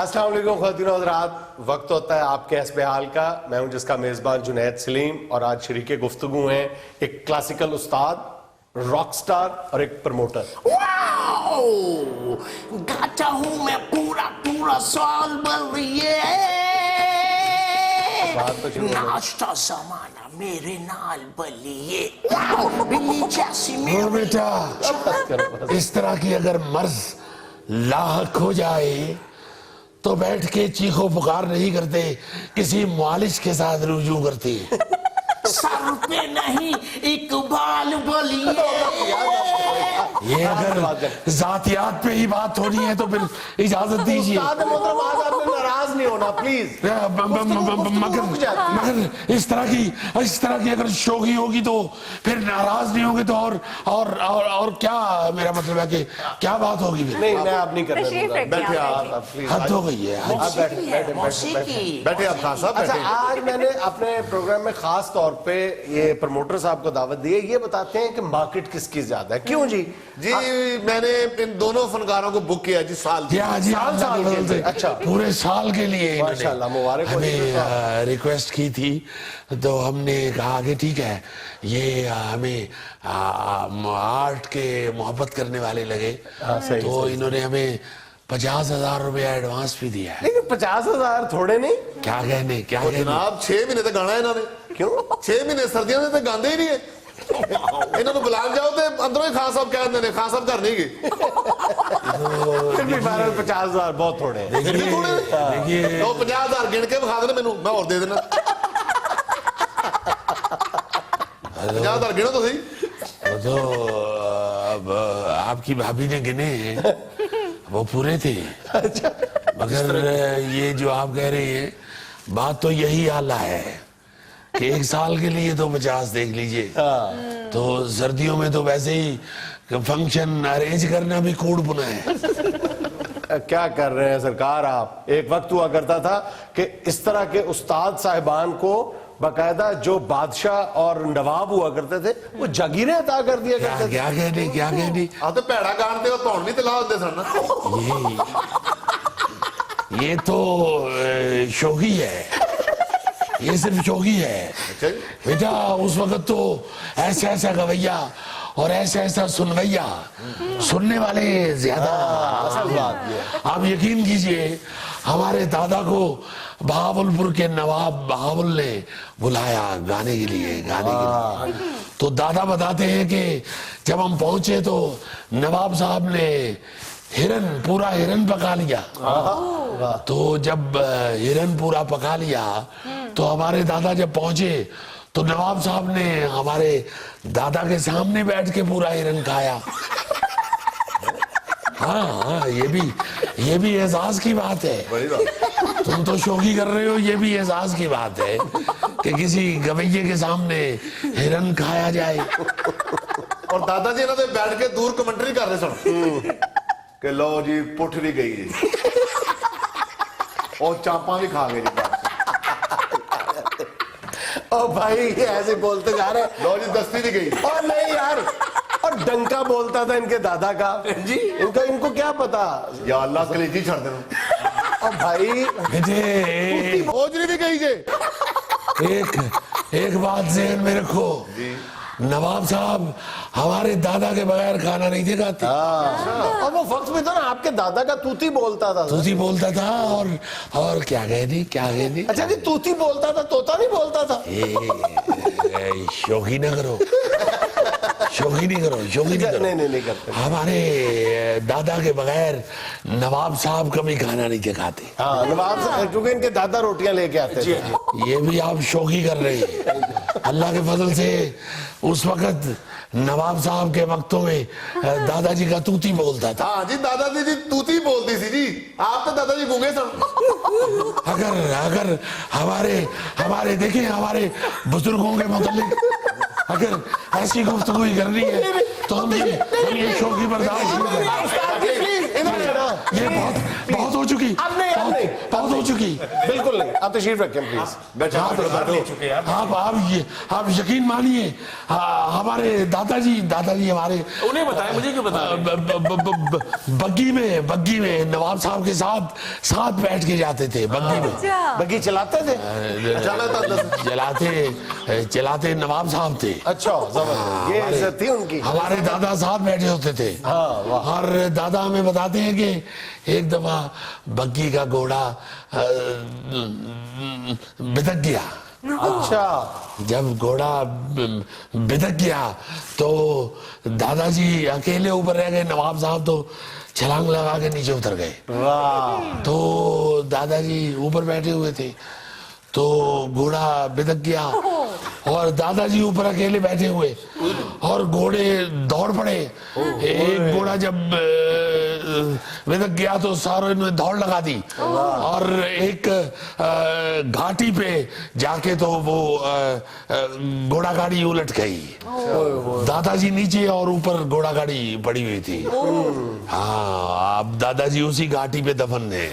السلام علیکم خواتین و حضرات، وقت ہوتا ہے آپ کے حسب حال کا. میں ہوں جس کا میزبان جنید سلیم، اور آج شریک گفتگو ہیں ایک کلاسیکل استاد، راک سٹار اور ایک پروموٹر. واو، گاتا ہوں میں پورا سال بلیے، ناشتہ زمانہ میرے نال بلیے. بلی جیسی میرے بیٹا، اس طرح کی اگر مرض لاحق ہو جائے تو بیٹھ کے چیخو پکار نہیں کرتے، کسی معالج کے ساتھ رجوع کرتے. سر پہ نہیں اقبال بلیے. یہ اگر ذاتیات پہ ہی بات ہونی ہے تو پھر اجازت دیجیے. استاد محترم، آج آپ نے ناراض نہیں ہونا پلیز. مگر اس طرح کی اگر شوخی ہوگی تو پھر ناراض نہیں ہوگی تو اور کیا میرا مطلب ہے کہ کیا بات ہوگی پھر؟ نہیں، میں آپ نہیں کرنے دوں گا. بیٹھے آپ پلیز. حد ہو گئی ہے. بیٹھے آپ خان صاحب. اچھا، آج میں نے اپنے پروگرام میں خاص طور پہ یہ پروموٹر صاحب کو دعوت دی ہے. یہ بتاتے ہیں کہ مارکیٹ کس کی زیادہ ہے. کیوں جی؟ جی میں نے ان دونوں فنکاروں کو بک کیا جی سال اچھا، پورے سال کے لیے ماشاءاللہ، مبارک ہو. ہمیں ریکویسٹ کی تھی تو ہم نے کہا کہ ٹھیک ہے، یہ ہمیں آرٹ کے محبت کرنے والے لگے تو انہوں نے ہمیں 50,000 روپے ایڈوانس بھی دیا ہے. لیکن 50,000 تھوڑے نہیں. کیا کہنے جناب، 6 مہینے تک گانا ہے انہوں نے. کیوں 6 مہینے سردیاں میں گاندے ہی نہیں ہے. انہوں نے بلان جاؤ تو اندروں ہی خان صاحب کہہ دیں نے خان صاحب گھر نہیں گئے. پھر بھی 50,000 بہت تھوڑے ہیں. دیکھیے 50,000 گن کے بخا دینا مینوں، میں اور دے دینا. 50,000 گنو تو صحیح. تو اب آپ کی بھابھی نے گنے ہیں، وہ پورے تھے. مگر یہ جو آپ کہہ رہے ہیں بات تو یہی اعلیٰ ہے کہ 1 سال کے لیے تو 50 دیکھ لیجئے. تو سردیوں میں تو ویسے ہی فنکشن ارینج کرنا بھی کوڑ بنا ہے. کیا کر رہے ہیں سرکار آپ؟ ایک وقت ہوا کرتا تھا کہ اس طرح کے استاد صاحبان کو باقاعدہ جو بادشاہ اور نواب ہوا کرتے تھے وہ جاگیریں عطا کر دیا کرتے تھے. کیا کہنے آپ تو پیڑا گان دے اور پاؤنڈ بھی تلا ہوتے سن. یہ تو شوخی ہے، یہ صرف شوخی ہے بیٹا. اس وقت تو ایسا گویا اور ایسا سنویا، سننے والے زیادہ. آپ یقین کیجئے ہمارے دادا کو بہاول پور کے نواب بہاول نے بلایا گانے کے لیے. تو دادا بتاتے ہیں کہ جب ہم پہنچے تو نواب صاحب نے پورا ہرن پکا لیا. تو جب ہرن پورا پکا لیا تو ہمارے دادا جب پہنچے تو نواب صاحب نے ہمارے دادا کے سامنے بیٹھ کے پورا ہرن کھایا. ہاں، یہ بھی اعزاز کی بات ہے. تم تو شوخی کر رہے ہو، یہ بھی اعزاز کی بات ہے کہ کسی گویے کے سامنے ہرن کھایا جائے. اور دادا جی انہوں نے بیٹھ کے دور کمنٹری کر رہے سن کہ لو جی پٹھ بھی گئی جی اور چاپاں بھی کھا گئے جی. او بھائی ایسے بولتے جا رہے ہیں. لو جی دستی بھی گئی. اور نہیں یار، اور ڈنکا بولتا تھا ان کے دادا کا جی. ان کو کیا پتا. یا اللہ کلیجی چھڑ دینا. اور بھائی اوجری بھی گئی جی. ایک بات ذہن میں رکھو، نواب صاحب ہمارے دادا کے بغیر کھانا نہیں دے کھاتے. اور وہ وقت میں تھا نا آپ کے دادا کا توتی بولتا تھا. اور کیا کہنی. اچھا جی، توتی بولتا تھا، طوطا نہیں بولتا تھا. شوخی نہ کرو. نہیں کرتے. ہمارے دادا کے بغیر نواب صاحب کبھی کھانا نہیں دکھاتے. ہاں، نواب صاحب کیونکہ ان کے دادا روٹیاں لے کے آتے تھے. یہ بھی آپ شوخی کر رہے ہیں. اللہ کے فضل سے اس وقت نواب صاحب کے وقتوں میں دادا جی کا توتی بولتا تھا. ہاں جی، دادا جی توتی بولتی سی جی. آپ تو دادا جی گونگے سن. اگر ہمارے دیکھیں ہمارے بزرگوں کے متعلق اگر ایسی گفتگو ہی کرنی ہے تو ہم یہ شوخی برداشت نہیں کریں. یہ بہت ہو چکی, بہت ہو چکی. بالکل نہیں, آپ تشریف رکھیں پلیز. آپ یقین مانیے ہمارے دادا جی ہمارے انہیں بتائیں, مجھے کیوں بتائیں. بگی میں نواب صاحب کے ساتھ بیٹھ کے جاتے تھے. بگی میں بگی چلاتے تھے, چلاتے نواب صاحب تھے. اچھا زبردست, یہ عزت تھی ان کی. ہمارے دادا ساتھ بیٹھے ہوتے تھے. اور دادا ہمیں بتاتے ہیں کہ ایک دفعہ بگی کا گھوڑا بدک گیا. اچھا, جب گھوڑا بدک گیا تو دادا جی اکیلے اوپر رہ گئے, نواب صاحب تو چھلانگ لگا کے نیچے اتر گئے. تو دادا جی اوپر بیٹھے ہوئے تھے تو گھوڑا بدک گیا اور دادا جی اوپر اکیلے بیٹھے ہوئے اور گھوڑے دوڑ پڑے. ایک گھوڑا جب بدک گیا تو سارے نے دوڑ لگا دی اور ایک گھاٹی پہ جا کے تو وہ گھوڑا گاڑی الٹ گئی. دادا جی نیچے اور اوپر گھوڑا گاڑی پڑی ہوئی تھی. ہاں, اب دادا جی اسی گھاٹی پہ دفن ہے.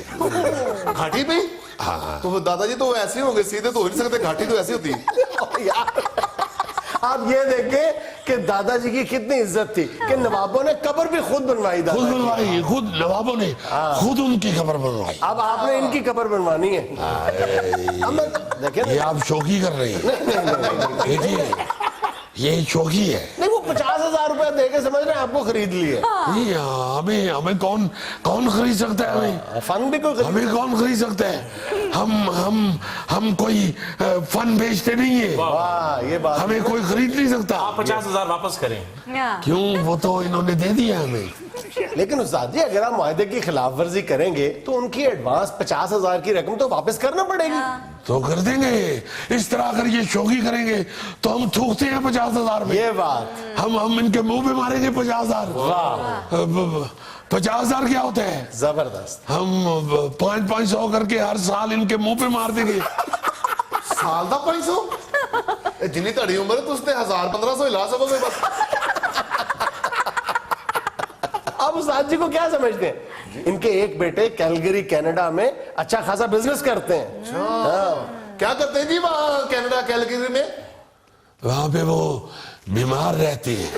گھاٹی پہ؟ ہاں, تو دادا جی تو ایسے ہوں گے, سیدھے تو ہو نہیں سکتے, گھاٹی تو ایسی ہوتی ہے. آپ یہ دیکھیں کہ دادا جی کی کتنی عزت تھی کہ نوابوں نے قبر بھی خود بنوائی. خود بنوائی, خود نوابوں نے خود ان کی قبر بنوائی. اب آپ نے ان کی قبر بنوانی ہے. دیکھیں یہ آپ شوخی کر رہے ہیں. دیکھیے یہ شوخی ہے. نہیں, وہ 50,000 روپے دے کے سمجھ رہے ہیں آپ کو خرید لیے. ہمیں کون خرید سکتا ہے؟ فن بھی کوئی ہمیں کون خرید سکتا ہے؟ ہم کوئی فن بیچتے نہیں ہیں. یہ بات ہمیں کوئی خرید نہیں سکتا. آپ 50,000 واپس کریں. کیوں, وہ تو انہوں نے دے دیا ہمیں. لیکن استاد جی اگر آپ معاہدے کی خلاف ورزی کریں گے تو ان کی ایڈوانس 50,000 کی رقم تو واپس کرنا پڑے گی. تو کر دیں گے. اس طرح اگر یہ شوخی کریں گے تو ہم تھوکتے ہیں 50,000 میں. یہ بات ہم ان کے منہ پہ ماریں گے 50,000. 50,000 کیا ہوتا ہے؟ زبردست. ہم 500 کر کے ہر سال ان کے منہ پہ مار دیں گے. سال دا 500 جنی تڑی عمر ہے تو اس نے 1,000-1,500 ہلا سکو گے بس. آپ استاد جی کو کیا سمجھتے ہیں؟ ان کے ایک بیٹے کیلگری کینیڈا میں اچھا خاصا بزنس کرتے ہیں. کیا کرتے ہیں جی وہاں کینیڈا کیلگری میں؟ وہاں پہ وہ بیمار رہتے ہیں.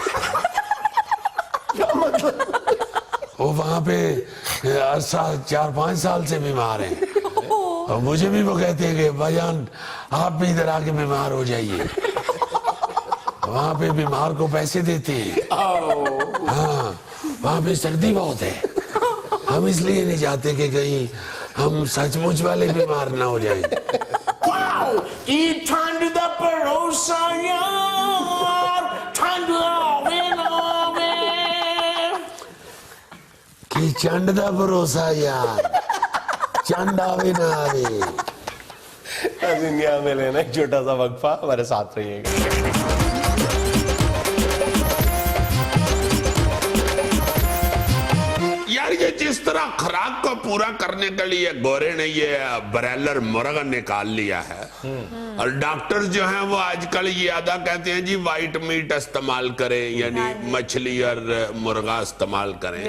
وہ وہاں پہ عرصہ 4-5 سال سے بیمار ہیں. اور مجھے بھی وہ کہتے ہیں کہ بھائی جان آپ بھی ادھر آ کے بیمار ہو جائیے. وہاں پہ بیمار کو پیسے دیتے ہیں. ہاں, وہاں پہ سردی بہت ہے. ہم اس لیے نہیں چاہتے کہ کہیں ہم سچ مچ والے بیمار نہ ہو جائیں. ٹھنڈ دا پروسا یار, ٹھنڈ آوے ناوے. کہ چنڈ دا بھروسہ یار, چنڈ آوے نہ آوے. دنیا میں لینا ایک چھوٹا سا وقفہ, ہمارے ساتھ رہیے گا. یار یہ جس طرح خوراک کو پورا کرنے کے لیے گورے نے یہ برائلر مرغ نکال لیا ہے, اور ڈاکٹر جو ہیں وہ آج کل یہ آدھا کہتے ہیں جی وائٹ میٹ استعمال کریں, یعنی مچھلی اور مرغا استعمال کریں.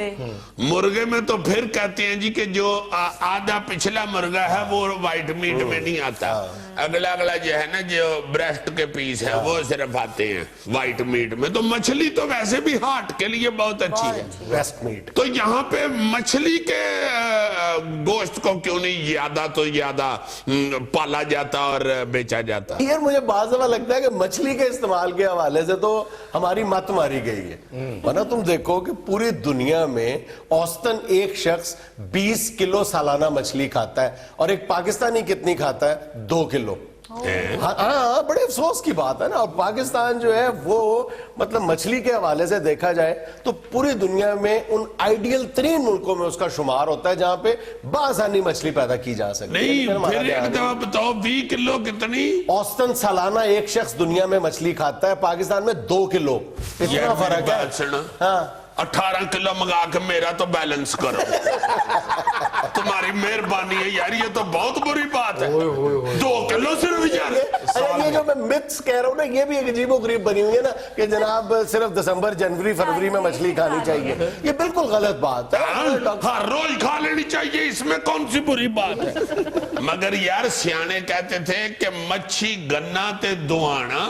مرغے میں تو پھر کہتے ہیں جی کہ جو آدھا پچھلا مرغا ہے وہ وائٹ میٹ میں نہیں آتا, اگلا جو ہے نا جو بریسٹ کے پیس ہے وہ صرف آتے ہیں وائٹ میٹ میں. تو مچھلی تو ویسے بھی ہارٹ کے لیے بہت اچھی ہے, بیسٹ میٹ. تو یہاں پہ مچھلی کے گوشت کو کیوں نہیں زیادہ پالا جاتا اور بیچا جاتا؟ یار مجھے بعض دفعہ لگتا ہے کہ مچھلی کے استعمال کے حوالے سے تو ہماری مت ماری گئی ہے. ورنہ تم دیکھو کہ پوری دنیا میں اوسطاً ایک شخص 20 کلو سالانہ مچھلی کھاتا ہے, اور ایک پاکستانی کتنی کھاتا ہے؟ 2 کلو. ہاں, بڑے افسوس کی بات ہے نا. اور پاکستان جو ہے وہ مطلب مچھلی کے حوالے سے دیکھا جائے تو پوری دنیا میں ان آئیڈیل ترین ملکوں میں اس کا شمار ہوتا ہے جہاں پہ بآسانی مچھلی پیدا کی جا سکتی ہے. نہیں, پھر ایک دفعہ بتاؤ 20 کلو کتنی؟ اوسطاً سالانہ ایک شخص دنیا میں مچھلی کھاتا ہے, پاکستان میں 2 کلو. اتنا فرق ہے. ہاں, 18 किलो मंगा के मेरा तो बैलेंस करो। तुम्हारी मेहरबानी है यार, ये तो बहुत बुरी बात है। 2 किलो सिर्फ यार। अरे ये जो मैं मिथ्स कह रहा हूँ ना, ये भी एक अजीबोगरीब बनी हुई है ना कि जनाब सिर्फ दिसंबर जनवरी फरवरी में मछली खानी चाहिए। ये बिल्कुल गलत बात है। हर रोज खा लेनी चाहिए, इसमें कौन सी बुरी बात है। मगर यार सियाने कहते थे कि मच्छी गन्ना ते दुआना,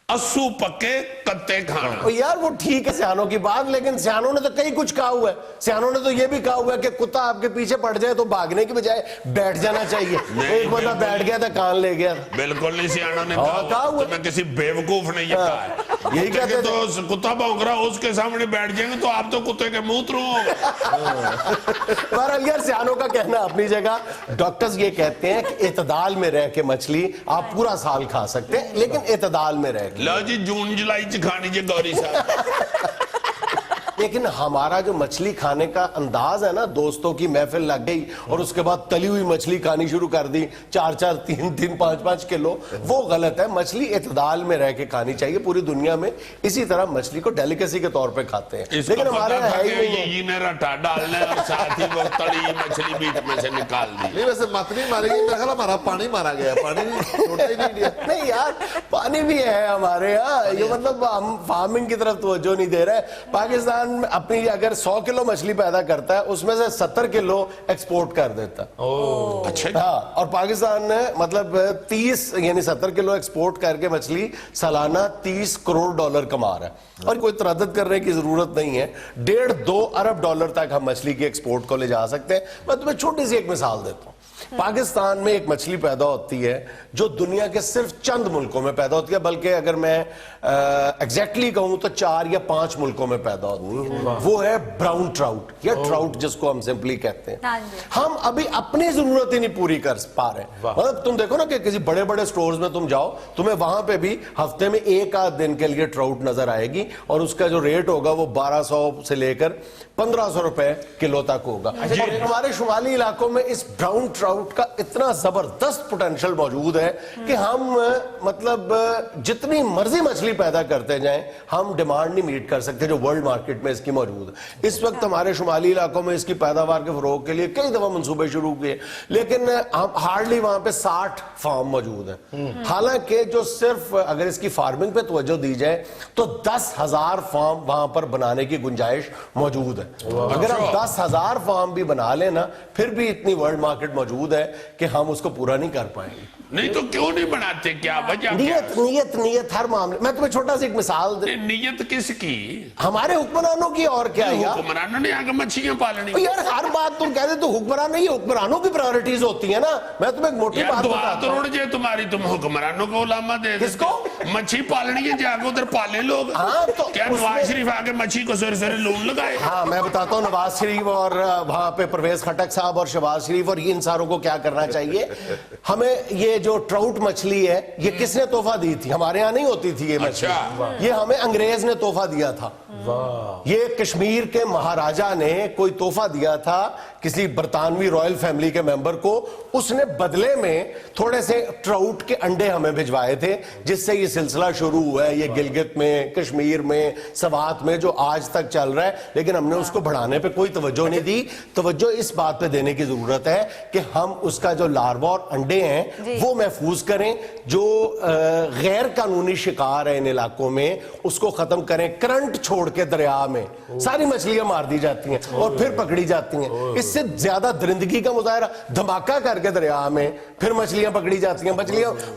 अस्सू पक्के कत्ते खाना। और यार वो ठीक है सियानों की बात, लेकिन सियानों ने तो कई कुछ कहा हुआ है। सियानों ने तो ये भी कहा हुआ है कि कुत्ता आपके पीछे पड़ जाए तो भागने की बजाय बैठ जाना चाहिए। एक बंदा बैठ गया था, कान ले गया। बिल्कुल नहीं सियानों ने कहा हुआ। तो मैं किसी बेवकूफ ने ये कहा है। यही कहते थे। तो कुत्ता भौंक रहा, उसके सामने बैठ जाएंगे तो आप तो कुत्ते के मुंह थ्रू हो। बहरहाल यार सियानों का कहना अपनी जगह। डॉक्टर्स ये कहते हैं कि इतदाल में रह के मछली आप पूरा साल खा सकते हैं, लेकिन इतदाल में रह के। लो जी जून जुलाई च खानी जी गौरी साहब। लेकिन हमारा जो मछली खाने का अंदाज है ना, दोस्तों की महफिल लग गई और उसके बाद तली हुई मछली खानी शुरू कर दी, 4-4, 3-3, 5-5 किलो, वो गलत है। मछली इतदाल में रह के खानी चाहिए। पूरी दुनिया में इसी तरह मछली को डेलिकेसी के तौर पे खाते हैं, लेकिन हमारे यहाँ है ही नहीं है। ये रटा डालना है और साथ ही वो तली मछली बीच में से निकाल दी। नहीं वैसे मत नहीं मारेगी, मेरा ख्याल हमारा पानी मारा गया, पानी छोटा ही नहीं दिया। नहीं यार पानी भी है हमारे यहाँ, ये मतलब हम फार्मिंग की तरफ तवज्जो नहीं दे रहे। पाकिस्तान में अपनी अगर 100 किलो मछली पैदा करता है, उसमें से 70 किलो एक्सपोर्ट कर देता है। अच्छा हाँ, और पाकिस्तान ने मतलब 30 यानी 70 किलो एक्सपोर्ट करके मछली सालाना $30 करोड़ कमा रहा है। और कोई तरद्दुद करने की जरूरत नहीं है, 1.5-2 अरब डॉलर तक हम मछली की एक्सपोर्ट को ले जा सकते हैं। मैं तुम्हें छोटी सी एक मिसाल देता हूँ। पाकिस्तान में एक मछली पैदा होती है जो दुनिया के सिर्फ चंद मुल्कों में पैदा होती है, बल्कि अगर मैं एग्जैक्टली कहूं तो 4 या 5 मुल्कों में पैदा होती है। वो है ब्राउन ट्राउट या ट्राउट जिसको हम सिंपली कहते हैं। हम अभी अपनी जरूरत ही नहीं पूरी कर पा रहे। मतलब तुम देखो ना कि किसी बड़े बड़े स्टोर्स में तुम जाओ, तुम्हें वहां पे भी हफ्ते में 1-8 दिन के लिए ट्राउट नजर आएगी और उसका जो रेट होगा वो 1200 से लेकर 1500 रुपए किलो तक होगा। और हमारे शुमाली इलाकों में इस ब्राउन ट्राउट का इतना जबरदस्त पोटेंशियल मौजूद है कि हम मतलब जितनी मर्जी मछली पैदा करते जाएं, हम डिमांड नहीं मीट कर सकते जो वर्ल्ड मार्केट में इसकी मौजूद है। इस वक्त हमारे शुमाली इलाकों में इसकी पैदावार के फरोग के लिए कई दफा मंसूबे शुरू किए, लेकिन हम हार्डली वहां पे 60 फार्म मौजूद है। हालांकि जो सिर्फ अगर इसकी फार्मिंग पे तवज्जो दी जाए तो 10,000 फार्म वहां पर बनाने की गुंजाइश मौजूद है। अगर हम 10,000 फार्म भी बना लेना, फिर भी इतनी वर्ल्ड मार्केट मौजूद है कि हम उसको पूरा नहीं कर पाएंगे। नहीं तो क्यों नहीं बनाते, क्या वजह? नीयत हर मामले। मैं तुम्हें छोटा सा एक मिसाल दे। नीयत किसकी? हमारे हुक्मरानों की। और क्या यार, हुक्मरानों ने आगे मछलियां पालनी। यार हर बात तुम कहते तो हुक्मरान नहीं, हुक्मरानों की प्रायोरिटीज होती है ना। मैं तुम्हें एक मोटी बात बताता हूं। तोड़ जे तुम्हारी, तुम हुक्मरानों को उलामा दे देते। किसको? मच्छी पालनी है, जाके उधर पाले लोग। हाँ, तो क्या नवाज शरीफ आके मच्छी को सर सर लून लगाए? हाँ मैं बताता हूँ, नवाज शरीफ और वहां पे परवेज खटक साहब और शहबाज शरीफ और इन सारों को क्या करना चाहिए। हमें ये जो ट्राउट मछली है, ये किसने तोहफा दी थी? हमारे यहाँ नहीं होती थी ये मछली। ये हमें अंग्रेज ने तोहफा दिया था। ये कश्मीर के महाराजा ने कोई तोहफा दिया था किसी बरतानवी रॉयल फैमिली के मेंबर को। उसने बदले में थोड़े से ट्राउट के अंडे हमें भिजवाए थे, जिससे ये सिलसिला शुरू हुआ है। ये गिलगित में, कश्मीर में, सवात में जो आज तक चल रहा है। लेकिन हमने उसको बढ़ाने पे कोई तवज्जो नहीं दी। तवज्जो इस बात पे देने की जरूरत है कि हम उसका जो लार्वा और अंडे हैं वो महफूज करें। जो गैर कानूनी शिकार है इन इलाकों में, उसको खत्म करें। करंट छोड़ के दरिया में सारी मछलियां मार दी जाती हैं और फिर पकड़ी जाती हैं। इससे ज्यादा दरिंदगी का मुजाहरा धमाका करके दरिया में फिर मछलियां पकड़ी जाती हैं।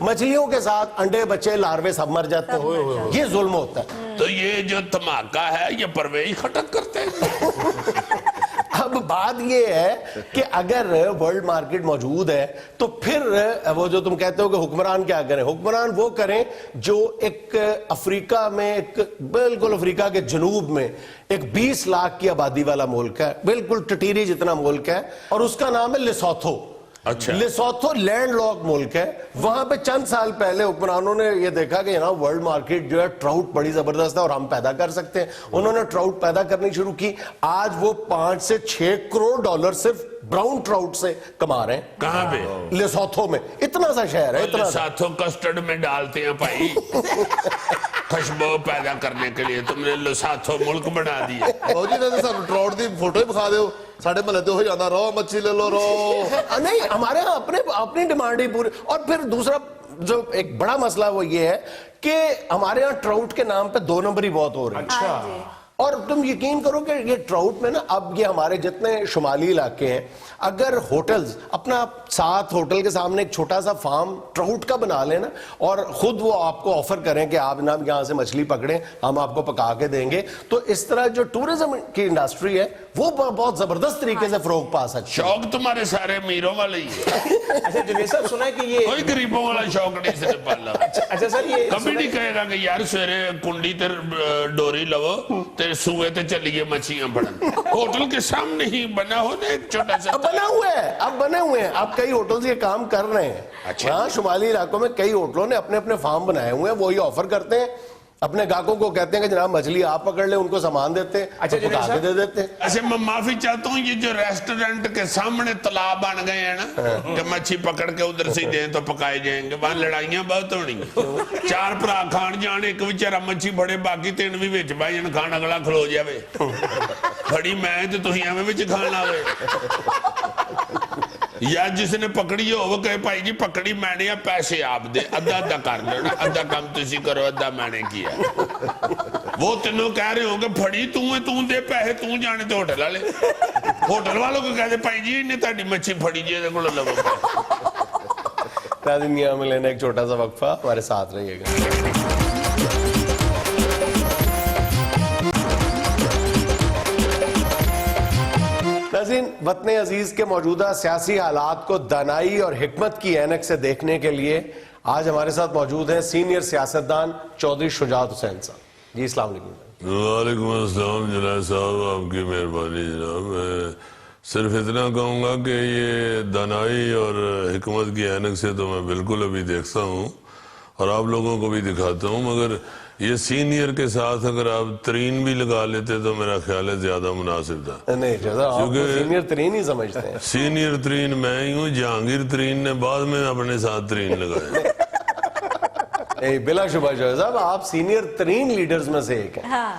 मछलियों के साथ अंडे, बच्चे, लार्वे सब मर जाते हैं। ये जुल्म होता है। तो ये जो धमाका है ये परवेज खटक करते हैं। अब बात ये है कि अगर वर्ल्ड मार्केट मौजूद है तो फिर वो जो तुम कहते हो कि हुक्मरान क्या करें, हुक्मरान वो करें जो एक अफ्रीका में, एक बिल्कुल अफ्रीका के जनूब में एक 20 लाख की आबादी वाला मुल्क है, बिल्कुल टटीरी जितना मुल्क है, और उसका नाम है लेसोथो। अच्छा। लेसोथो लैंड लॉक मुल्क है। वहां पे चंद साल पहले हुक्मरानों ने ये देखा कि यहाँ वर्ल्ड मार्केट जो है ट्राउट बड़ी जबरदस्त है और हम पैदा कर सकते हैं। उन्होंने ट्राउट पैदा करनी शुरू की। आज वो 5 से 6 करोड़ डॉलर सिर्फ ब्राउन ट्राउट से कमा रहे हैं। कहां पे? लेसोथो में। इतना सा शहर है, इतना साथों कस्टर्ड में डालते हैं भाई। खुशबू पैदा करने के लिए तुमने लुसाथो मुल्क बना दिया। ਲਓ ਜੀ ਇਹਨਾਂ ਦੇ ਸਾਨੂੰ ਟਰੌਟ ਦੀ ਫੋਟੋ ਹੀ ਵਿਖਾ ਦਿਓ। ਸਾਡੇ ਮਹੱਲੇ ਤੇ ਉਹ ਜਾਂਦਾ ਰੋ ਮੱਛੀ ਲੈ ਲਓ रो। नहीं, हमारे यहाँ अपनी डिमांड ही पूरी। और फिर दूसरा जो एक बड़ा मसला वो ये है कि हमारे यहाँ ट्राउट के नाम पे 2 नंबरी बहुत हो रही है। अच्छा। और तुम यकीन करो कि ये ट्राउट में ना, अब ये हमारे जितने शुमाली इलाके हैं, अगर होटल्स अपना साथ होटल के सामने एक छोटा सा फार्म ट्राउट का बना लेना और खुद वो आपको ऑफर करें कि आप ना यहाँ से मछली पकड़ें, हम आपको पका के देंगे, तो इस तरह जो टूरिज्म की इंडस्ट्री है वो बहुत जबरदस्त तरीके से फरोग पा सकती है। शौक तुम्हारे सारे अमीरों वाले ही है, अच्छा जुनेद साहब, सुना है कि ये कोई गरीबों वाला शौक नहीं इसने पाला। अच्छा सर, ये कभी नहीं कहेगा कि यार सवेरे कुंडी ते डोरी लवो ते सूए ते चलिए मछलियां पड़न। होटल के सामने ही बना हो ना एक छोटा सा, अब बना हुआ है, अब बने हुए हैं, अब कई होटल ये काम कर रहे हैं। अच्छा। हाँ, शुमाली इलाकों में कई होटलों ने अपने अपने फार्म बनाए हुए हैं, वही ऑफर करते हैं, अपने ग्राहकों को कहते हैं कि जनाब मछली आप पकड़ ले, उनको सामान देते हैं, अच्छा, तो पका के दे देते हैं। ऐसे मैं माफी चाहता हूँ, ये जो रेस्टोरेंट के सामने तालाब बन गए हैं ना कि मच्छी पकड़ के उधर से दें तो पकाए जाएंगे, वहां लड़ाइयां बहुत होनी। 4 भरा खान जाने, एक बेचारा मच्छी फड़े, बाकी 3 भी विच बह जान खान, अगला खलो जावे फड़ी मैं ते तुसीं एवें विच खान आवे। या जिसने पकड़ी हो वो कहे भाई जी पकड़ी मैंने, या पैसे आप दे, अद्धा अद्धा कर लो ना, अद्धा काम तुसी करो, अद्धा मैंने किया। वो तीनों कह रहे हो कि फड़ी तू है, तू दे पैसे, तू जाने तो होटल वाले, होटल वालों को कहते भाई जी इन्हें ताड़ी मच्छी फड़ी जी को लो। नाज़रीन, यहाँ में लेना एक छोटा सा वक्फा, हमारे साथ रहिएगा। नाज़रीन, वतन अजीज के मौजूदा सियासी हालात को दानाई और हिकमत की ऐनक से देखने के लिए आज हमारे साथ मौजूद हैं सीनियर सियासतदान चौधरी शुजात हुसैन साहब। जी अस्सलाम वालेकुम। वालेकुम अस्सलाम जुनैद साहब, आपकी मेहरबानी जनाब। मैं सिर्फ इतना कहूँगा कि ये दानाई और हिकमत की ऐनक से तो मैं बिल्कुल अभी देखता हूँ और आप लोगों को भी दिखाता हूँ, मगर ये सीनियर के साथ अगर आप तरीन भी लगा लेते तो मेरा ख्याल है ज्यादा मुनासिब था। नहीं जरा, आप तो सीनियर तरीन ही समझते हैं। सीनियर तरीन मैं ही हूँ, जहांगीर तरीन ने बाद में अपने साथ तरीन लगाया। बिला शुबा जो साहब, आप सीनियर तरीन लीडर्स में से एक हैं। हाँ।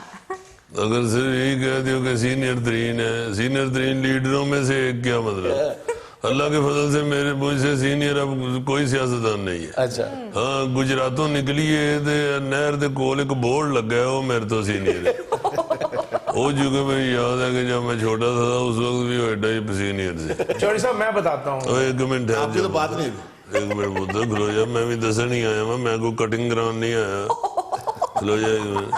अगर सिर्फ यही कह दियो कि सीनियर तरीन है, सीनियर तरीन लीडरों में से एक क्या मतलब? अल्लाह के फजल से मेरे मुझसे सीनियर अब कोई सियासतदान नहीं है। अच्छा। हाँ, गुजरातों निकली है ते नहर दे कोल एक बोर्ड लगा है, वो मेरे तो सीनियर है। वो जुगे मेरी याद है कि जब मैं छोटा था उस वक्त भी वो एडा ही सीनियर से। चौधरी साहब मैं बताता हूँ, एक मिनट है, आपकी तो बात नहीं हुई। एक मिनट मुद्दा खलो जा, मैं भी दसन नहीं आया, मैं को कटिंग कराने नहीं आया। खलो जा एक मिनट।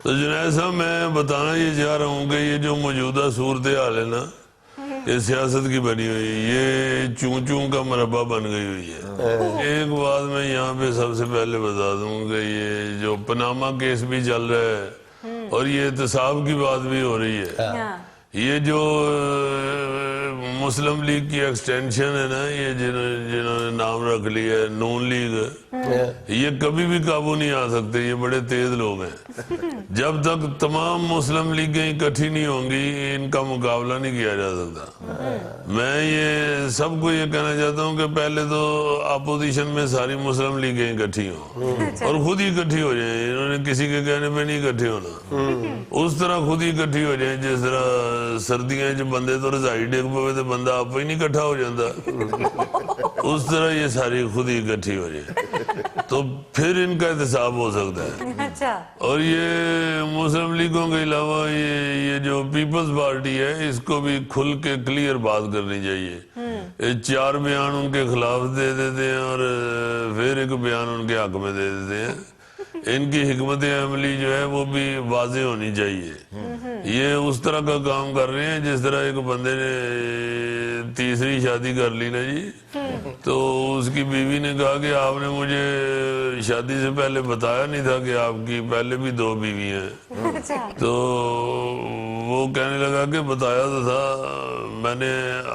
तो जुनैद साहब, मैं बताना ये चाह रहा हूँ कि ये जो मौजूदा सूरत हाल है ना, ये सियासत की बनी हुई, ये चूं चूं का मरबा बन गई हुई है। एक बात मैं यहाँ पे सबसे पहले बता दूं कि ये जो पनामा केस भी चल रहा है और ये एहतसाब की बात भी हो रही है, ये जो मुस्लिम लीग की एक्सटेंशन है ना, ये जिन्होंने नाम रख लिया है नून लीग, ये कभी भी काबू नहीं आ सकते, ये बड़े तेज लोग हैं। जब तक तमाम मुस्लिम लीगें इकट्ठी नहीं होंगी इनका मुकाबला नहीं किया जा सकता। मैं ये सबको ये कहना चाहता हूँ कि पहले तो अपोजिशन में सारी मुस्लिम लीगें इकट्ठी हों और खुद ही इकट्ठी हो जाए, इन्होंने किसी के कहने पे नहीं इकट्ठे होना, उस तरह खुद ही इकट्ठी हो जाए। जिस तरह सर्दियां च बंदे तो रजाई डेग पवे तो बंदा आप ही नहीं इकट्ठा हो जाता, उस तरह ये सारी खुद ही इकट्ठी हो जाए तो फिर इनका एहतसाब हो सकता है। अच्छा। और ये मुस्लिम लीगों के अलावा ये जो पीपल्स पार्टी है, इसको भी खुल के क्लियर बात करनी चाहिए। ये 4 बयान उनके खिलाफ दे देते हैं और फिर एक बयान उनके हक में दे देते हैं। इनकी हिकमत अमली जो है वो भी वाज़ेह होनी चाहिए। ये उस तरह का काम कर रहे हैं जिस तरह एक बंदे ने तीसरी शादी कर ली ना जी, तो उसकी बीवी ने कहा कि आपने मुझे शादी से पहले बताया नहीं था कि आपकी पहले भी 2 बीवी हैं। तो वो कहने लगा कि बताया तो था, मैंने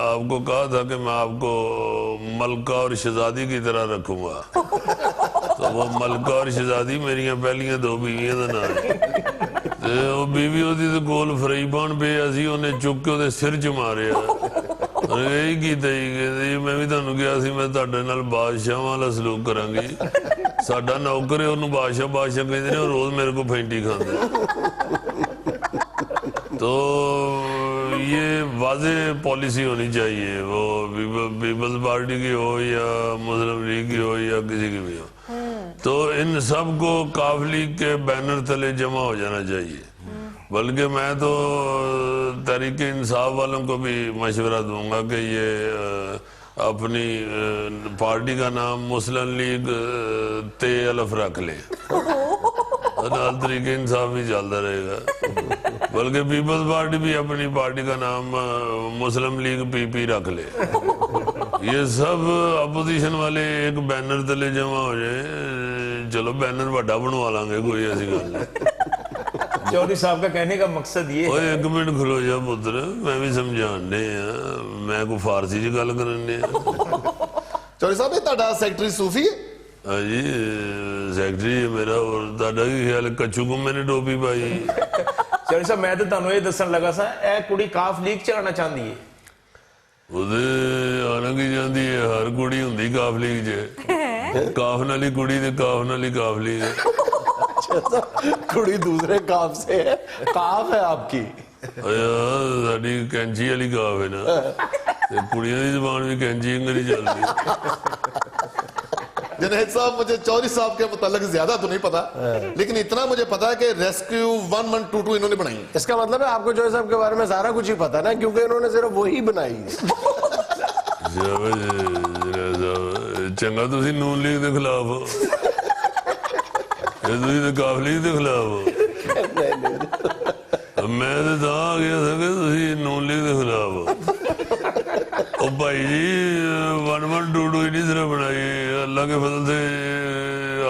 आपको कहा था कि मैं आपको मलका और शहजादी की तरह रखूंगा। तो वो मलका और शहजादी मेरिया पहलियां 2 बीवियां का नाम है। वो बीवी होती तो कोल फ्राईपान पे असी उन्हें चुक के ਉਹਦੇ सिर च मारिया। यही कीता जी, मैं भी ਤੁਹਾਨੂੰ ਕਿਹਾ ਸੀ ਮੈਂ ਤੁਹਾਡੇ ਨਾਲ ਬਾਦਸ਼ਾਹਾਂ ਵਾਲਾ ਸਲੂਕ ਕਰਾਂਗੀ, ਸਾਡਾ ਨੌਕਰ ਹੈ, ਉਹਨੂੰ ਬਾਦਸ਼ਾਹ ਬਾਦਸ਼ਾਹ ਕਹਿੰਦੇ ਨੇ, ਉਹ ਰੋਜ਼ ਮੇਰੇ ਕੋਲ ਫੈਂਟੀ ਖਾਂਦਾ। तो ये वाज़े पॉलिसी होनी चाहिए, वो पीपल्स पार्टी की हो या मुस्लिम लीग की हो या किसी की भी हो, तो इन सब को काफ लीग के बैनर तले जमा हो जाना चाहिए। बल्कि मैं तो तहरीक इंसाफ वालों को भी मशवरा दूंगा कि ये अपनी पार्टी का नाम मुस्लिम लीग ते अलफ रख ले, तरीके इंसाफ भी चलता रहेगा। बल्कि पीपल्स पार्टी भी अपनी पार्टी का नाम मुस्लिम लीग पीपी रख ले। ये सब अपोजिशन वाले एक बैनर तले जमा हो जाए, चलो बैनर बड़ा बनवा लांगे, कोई ऐसी गल नहीं। चौधरी साहब का कहने का मकसद ये ओए एक मिनट खलो जा पुत्र, मैं भी समझाने मैं को फारसी च गल करने। ਚੌਧਰੀ ਸਾਹਿਬ ਇਹ ਤੁਹਾਡਾ ਸੈਕਟਰੀ ਸੂਫੀ ਹੈ? हाँ जी, सैकटरी है मेरा। और दादा की ख्याल कच्चू को मैंने टोपी पाई। चौधरी साहब मैं तो ਤੁਹਾਨੂੰ ਇਹ ਦੱਸਣ ਲੱਗਾ ਸਾਂ, ਇਹ ਕੁੜੀ ਕਾਫ ਲੀਗ ਚ ਆਣਾ ਚਾਹੁੰਦੀ ਹੈ। ਉਹਦੇ ਆਣਾ ਕੀ ਜਾਂਦੀ ਹੈ, ਹਰ ਕੁੜੀ ਹੁੰਦੀ ਕਾਫ ਲੀਗ 'ਚ। ਕਾਫ ਨਾਲ ਹੀ ਕੁੜੀ ਤੇ ਕਾਫ ਨਾਲ ਹੀ ਕਾਫ ਲੀਗ। कुड़ी दूसरे काफ से है, काफ है आपकी। ਸਾਡੀ ਕੈਂਚੀ ਵਾਲੀ ਕਾਫ ਹੈ ਨਾ, ਤੇ ਕੁੜੀਆਂ ਦੀ ਜ਼ਬਾਨ ਵੀ ਕੈਂਚੀ ਅੰਗਰੀ ਚੱਲਦੀ। जुनैद साहब, मुझे चौधरी साहब के मुतालिक ज्यादा तो नहीं पता, लेकिन इतना मुझे पता है कि रेस्क्यू 1122 इन्होंने बनाई है। इसका मतलब है आपको चौधरी साहब के बारे में सारा कुछ ही पता ना, क्योंकि इन्होंने सिर्फ वही बनाई। ਚੰਗਾ ਤੁਸੀਂ ਨੂਨ ਲੀਗ ਦੇ ਖਿਲਾਫ ਹੋ, ਇਹ ਤੁਸੀਂ ਤੇ ਕਾਫ ਲੀਗ ਦੇ ਖਿਲਾਫ ਹੋ। ਮੈਂ ਤੇ ਤਾਂ ਆ ਗਿਆ ਸੀ ਕਿ ਤੁਸੀਂ ਨੂਨ ਲੀਗ ਦੇ ਖਿਲਾਫ ਹੋ। ਉਹ ਭਾਈ ਜੀ 1122 ही नहीं सिर्फ बनाई, अल्लाह के फजल से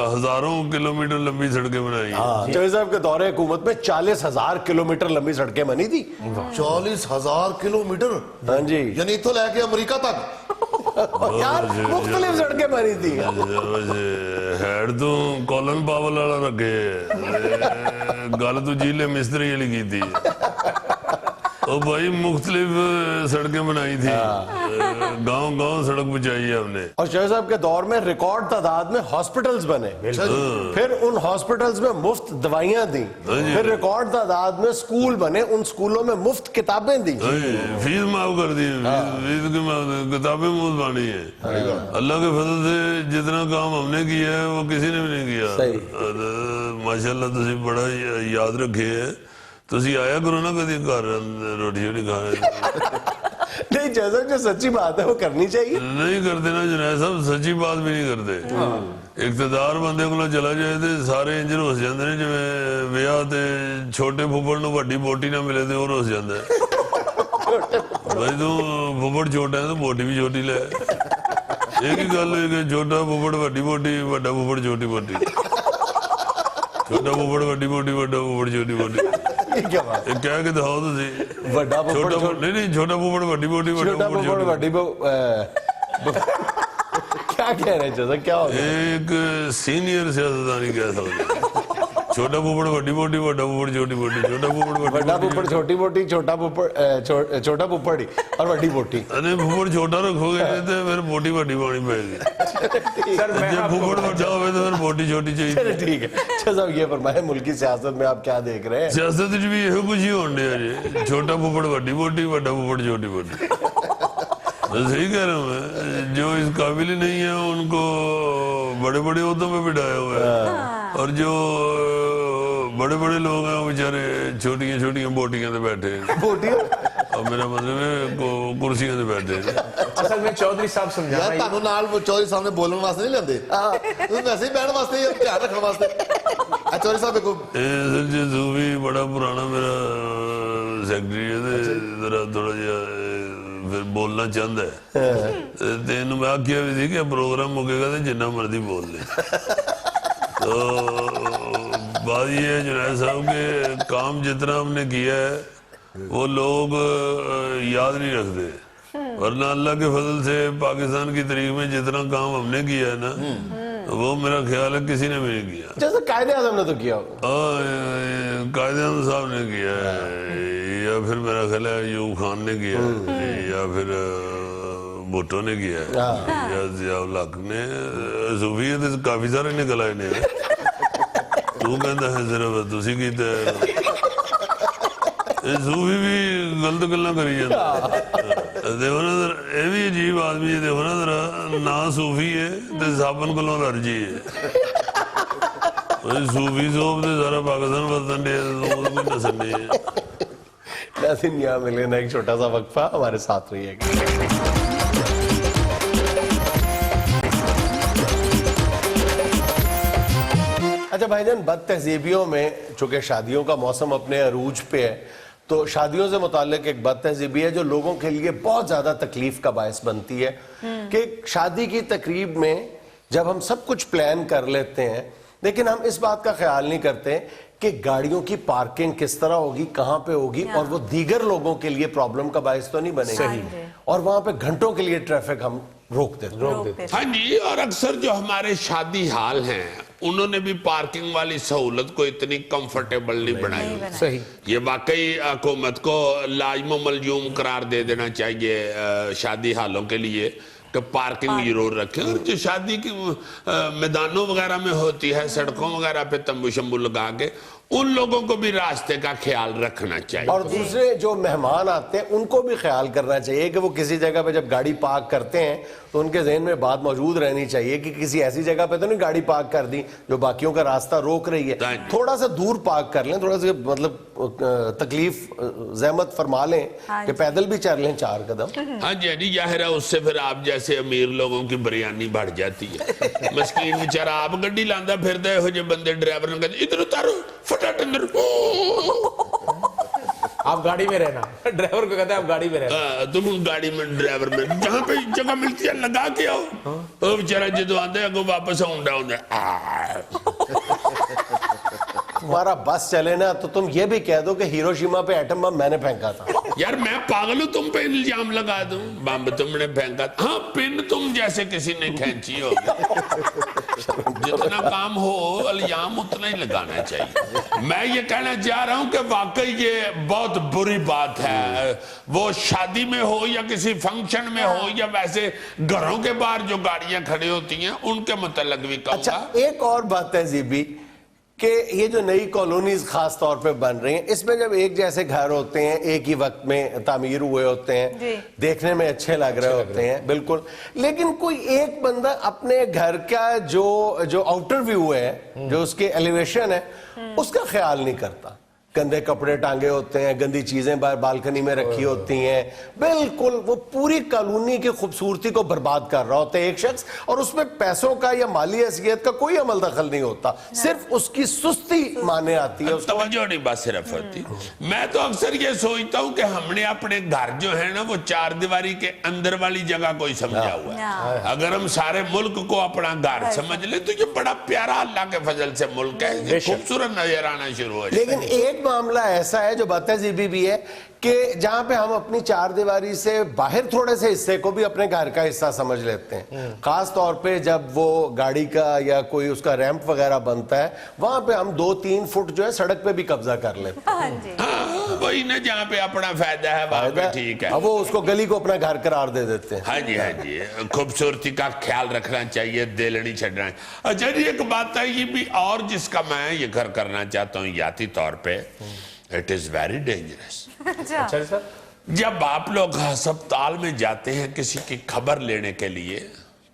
हजारों किलोमीटर लंबी सड़कें बनाई। चौधरी साहब के दौरे हुकूमत में 40,000 किलोमीटर लंबी सड़कें बनी थी। 40,000 किलोमीटर? हाँ जी, यानी इतो लैके अमरीका तक यार मुख्तलिफ सड़कें बनी थी। हैड तो कॉलन पावल वाला रखे, गल तो जीले मिस्त्री वाली की थी। और भाई मुख्तलिफ सड़कें बनाई थी, गांव गांव सड़क बचाई है हमने। और चौधरी साहब के दौर में रिकॉर्ड तादाद में हॉस्पिटल्स बने, फिर उन हॉस्पिटल्स में मुफ्त दवाइयां दी, फिर रिकॉर्ड तादाद में स्कूल बने, उन स्कूलों में मुफ्त किताबें दी, फीस माफ कर दी, फीस की किताबें मुफ्त बांटी है। अल्लाह के फजल से जितना काम हमने किया है वो किसी ने भी नहीं किया। माशाल्लाह तुसी बड़ा याद रखे है। ਤੁਸੀਂ ਆਇਆ ਕਰੋ ਨਾ ਕਦੀ ਘਰ, ਰੋਟੀ ਸ਼ੋਟੀ ਖਾਏ। नहीं जैसा जो सच्ची बात है वो करनी चाहिए। नहीं करते ना जुनैद साहब, सच्ची बात भी नहीं करते। इकतदार बंदे को चला जाए तो सारे इंज रुस जाते हैं, जिवें विआह ते छोटे फुੱਫੜ ਨੂੰ ਵੱਡੀ ਬੋਟੀ ਨਾ ਮਿਲੇ ਤੇ ਉਹ ਰੁਸ ਜਾਂਦਾ ਹੈ। भाई तू फुੱਫੜ छोटा है तो बोटी भी छोटी ले। एक ही गल है कि छोटा फुੱਫੜ ਵੱਡੀ ਬੋਟੀ, ਵੱਡਾ ਫੁੱਫੜ ਛੋਟੀ ਬੋਟੀ, ਛੋਟਾ ਫੁੱਫੜ ਵੱਡੀ ਬੋਟੀ, ਵੱਡਾ ਫੁੱਫੜ ਛੋਟੀ ਬੋਟੀ। क्या बात ਇਹ ਕਹਿ ਕੇ ਦਿਖਾਓ ਤੁਸੀਂ। ਵੱਡਾ ਫੁੱਫੜ ਨਹੀਂ ਛੋਟਾ ਫੁੱਫੜ ਵੱਡੀ ਬੋਟੀ, ਵੱਡਾ ਫੁੱਫੜ ਵੱਡੀ क्या कह रहे हैं, क्या हो गया? एक सीनियर सियासतदान ही कह सकते। छोटा फुੱਫੜ ਵੱਡੀ ਬੋਟੀ, ਵੱਡਾ ਫੁੱਫੜ ਛੋਟੀ ਬੋਟੀ, छोटा फुੱਫੜ ਵੱਡਾ ਫੁੱਫੜ ਛੋਟੀ ਬੋਟੀ, ਛੋਟਾ ਫੁੱਫੜ और ਵੱਡੀ ਬੋਟੀ। अरे फुੱਫੜ छोटा रखोगे तो फिर बोटी ਵੱਡੀ पानी पाएगी। सर मैं जब फुੱਫੜ ਵੱਡਾ होवे तो फिर बोटी छोटी चाहिए। चलिए ठीक है। अच्छा साहब ये फरमाए, मुल्की सियासत में आप क्या देख रहे हैं? सियासत च भी ਇਹੋ ਕੁਝ ਹੀ ਹੋਣ ਡਿਆ ਜੀ। छोटा फुੱफੜ ਵੱਡੀ ਬੋਟੀ, ਵੱਡਾ फुੱफड़ छोटी बोटी। मैं सही कह रहा हूँ मैं, जो इस काबिल ही नहीं है उनको बड़े बड़े ओहदों पे बिठाया हुआ है, और जो बड़े बड़े लोग हैं वो बेचारे छोटियां छोटियां बोटियां पे बैठे हैं। बोटियां? और मेरा मतलब है कुर्सियां पे बैठे हैं। असल में चौधरी साहब यार समझाना ਤੁਹਾਨੂੰ ਨਾਲ ਚੌਧਰੀ ਸਾਹਿਬ ਨੇ ਬੋਲਣ ਵਾਸਤੇ ਨਹੀਂ ਲੈਂਦੇ, ਤੁਸੀਂ ਵੈਸੇ ਹੀ ਬਹਿਣ ਵਾਸਤੇ ਜਾਂ ਧਿਆਨ ਰੱਖਣ ਵਾਸਤੇ। ਆ ਚੌਧਰੀ ਸਾਹਿਬ ਦੇਖੋ, असल च सूफी बड़ा पुराना मेरा सैकटरी है ते जरा थोड़ा जिहा फिर बोलना चाहता है। तेन मैं आखिया भी थी कि प्रोग्राम मुकेगा तो जिन्ना मर्जी बोल ले। तो बात ये है जुनैद साहब के काम जितना हमने किया है वो लोग याद नहीं रखते, वरना अल्लाह के फजल से पाकिस्तान की तारीख में जितना काम हमने किया है ना, वो मेरा ख्याल है किसी ने भी नहीं किया। जैसे कायदे आज़म ने तो किया होगा। कायदे आज़म साहब ने किया है, या फिर मेरा ख्याल है यूब खान ने किया है, या फिर भुट्टो ने किया है या जियाउल हक ने, सूफी तो काफी सारे निकल आए ने, तू कहता है सिर्फ तुसी कीता है, सूफी भी गलत गल्लां करी जांदा। देखो ना ये भी अजीब आदमी है, देखो ना जरा ना सूफी है ते साबन कोलों एलर्जी है, सूफी सोप ते सारा पाकिस्तान बदन दे तो कोई नसर नहीं है। नाज़रीन, यहाँ मिले ना एक छोटा सा वक्फा, हमारे साथ रहिएगा। अच्छा भाईजान, बद तहजीबियों में चूंकि शादियों का मौसम अपने अरूज पे है, तो शादियों से मुताल्लिक एक बद तहजीबी है जो लोगों के लिए बहुत ज्यादा तकलीफ का बायस बनती है कि शादी की तकरीब में जब हम सब कुछ प्लान कर लेते हैं, लेकिन हम इस बात का ख्याल नहीं करते कि गाड़ियों की पार्किंग किस तरह होगी, कहां पे होगी, और वो दीगर लोगों के लिए प्रॉब्लम का बायस तो नहीं बनेगी, और वहां पे घंटों के लिए ट्रैफिक हम रोक देते। हाँ जी, और अक्सर जो हमारे शादी हाल हैं उन्होंने भी पार्किंग वाली सहूलत को इतनी कंफर्टेबल नहीं बनाई। सही, ये वाकई हुकूमत को लाजिम मलजूम करार दे देना चाहिए शादी हालों के लिए कि पार्किंग जरूर रखें, और जो शादी की मैदानों वगैरह में होती है, सड़कों वगैरह पे तंबू शंबू लगा के उन लोगों को भी रास्ते का ख्याल रखना चाहिए। और दूसरे जो मेहमान आते हैं उनको भी ख्याल करना चाहिए कि वो किसी जगह पे जब गाड़ी पार्क करते हैं तो उनके जहन में बात मौजूद रहनी चाहिए कि किसी ऐसी जगह पे तो नहीं गाड़ी पार्क कर दी जो बाकियों का रास्ता रोक रही है, थोड़ा सा दूर पार्क कर लें, थोड़ा सा मतलब तकलीफ जहमत फरमा लें कि पैदल भी चल लें 4 कदम। हाँ जी, नहीं जाहिर है उससे फिर आप जैसे अमीर लोगों की बिरयानी बढ़ जाती है। मस्कीन बेचारा आप गड्डी लांदा फिरदा है, जो बंदे ड्राइवर ने कहते इधर उतारो फटाफट अंदर, आप गाड़ी में रहना, ड्राइवर को कहते हैं आप गाड़ी में रहना। तुम गाड़ी में ड्राइवर में जहां पे जगह मिलती है लगा के आओ, वो बेचारा जो आंदे अगो वापस आउंदा तुम्हारा बस चले ना तो तुम ये भी कह दो कि हिरोशिमा पे एटम बम मैंने फेंका था। यार मैं पागल हूं, तुम पे इल्जाम लगा दूं, बम तुमने फेंका। हाँ, पिन तुम जैसे किसी ने खींची हो। जितना काम हो इल्जाम उतना ही लगाना चाहिए। मैं ये कहना चाह रहा हूं कि वाकई ये बहुत बुरी बात है, वो शादी में हो या किसी फंक्शन में हो या वैसे घरों के बाहर जो गाड़ियां खड़ी होती हैं उनके मुतल्लिक भी कहूंगा। अच्छा, एक और बात है जीबी कि ये जो नई कॉलोनीज खास तौर पे बन रही हैं, इसमें जब एक जैसे घर होते हैं, एक ही वक्त में तामीर हुए होते हैं, देखने में अच्छे लग रहे होते हैं बिल्कुल, लेकिन कोई एक बंदा अपने घर का जो आउटर व्यू है, जो उसके एलिवेशन है, उसका ख्याल नहीं करता। गंदे कपड़े टांगे होते हैं, गंदी चीजें बालकनी में रखी होती हैं, बिल्कुल वो पूरी कॉलोनी की खूबसूरती को बर्बाद कर रहा होता है एक शख्स, और उसमें पैसों का या माली हैसियत का कोई अमल दखल नहीं होता, सिर्फ उसकी सुस्ती माने आती है, तवज्जो नहीं बस सिर्फ होती। मैं तो अक्सर ये सोचता हूँ कि हमने अपने घर जो है ना वो 4 दीवारी के अंदर वाली जगह को ही समझा हुआ है। अगर हम सारे मुल्क को अपना घर समझ ले तो ये बड़ा प्यारा अल्लाह के फजल से मुल्क है, खूबसूरत नजर आना शुरू हो जाए। लेकिन एक मामला ऐसा है जो बदतहजीबी भी है कि जहां पे हम अपनी 4 दीवारी से बाहर थोड़े से हिस्से को भी अपने घर का हिस्सा समझ लेते हैं, खास तौर पे जब वो गाड़ी का या कोई उसका रैंप वगैरह बनता है, वहां पे हम 2-3 फुट जो है सड़क पे भी कब्जा कर लेते हैं। हाँ, वही ना जहाँ पे अपना फायदा है वहां पे ठीक है, अब वो उसको गली को अपना घर करार दे देते हैं। हाँ जी, हाँ जी, खूबसूरती का ख्याल रखना चाहिए, दिल नहीं छड़ना। अच्छा जी, एक बात है ये भी और जिसका मैं ये घर करना चाहता हूँ याती तौर पे, इट इज वेरी डेंजरस। अच्छा सर, जब आप लोग अस्पताल में जाते हैं किसी की खबर लेने के लिए,